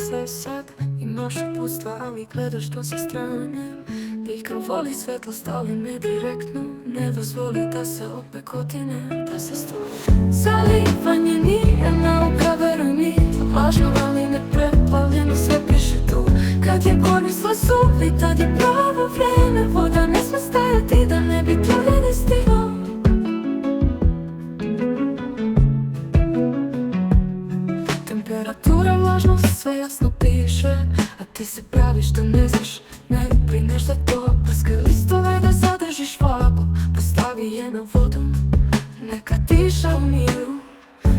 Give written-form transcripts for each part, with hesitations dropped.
sve je sad. Imaš uputstva, ali gledaš to sa strane. Biljka voli svetlost, ali ne direktno. Ne dozvoli da se opekotine, da se stvori. Zalivanje nije nauka, veruj mi. Lažno, ali ne preplavljeno, sve piše tu. Kad je korisla suvi, tad je pravo vreme. Voda ne sme stajati da ne bi truljen stigao. Temperatura, vlažnost, sve jasno piše. A ti se praviš da ne znaš, ne brineš da to prskaj listove, da zadržiš vagu. Postavi je na vodu, neka diša u miru.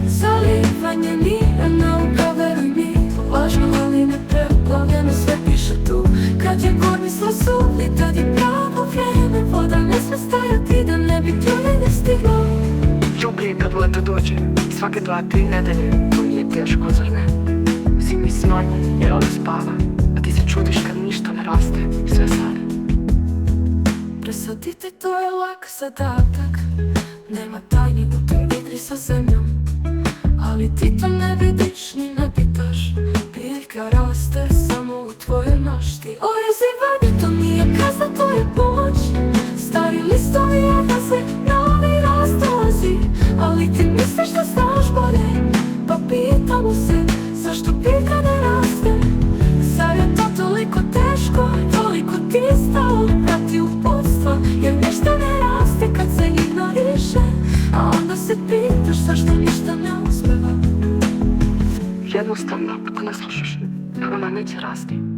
Zalivanje nije nauka, veruj mi. Lažno, ali ne preplavljeno, sve piše tu. Kad je kormisla suvi, tad je pravo vrijeme. Voda ne sme stajati da ne bi truljenje stiglo. Ljubi kad leto dođe, svake 2-3 nedelje. To nije teško, zar ne? Zimi snoj, jer ona spava, a ti se čudiš kad ništa ne raste i sve sade. Presaditi to je lak zadatak. Nema tajni u toj igri sa zemljom. Ali ti to ne vidiš ni ne pitaš. Biljka raste samo u tvojoj mašti. Orezivanje to nije kazna, to je pomoć. Stari listovi odlaze, novi rast dolazi. Ali ti misliš da znaš bolje, pa pitamo se zašto biljka ne raste. Zar je to toliko teško, toliko ti je stalo? Prati uputstva, jer ništa ne raste kad se ignoriše. A onda se pitaš zašto ništa ne uspeva. Jednostavno, ako ne slušaš, ona neće rasti.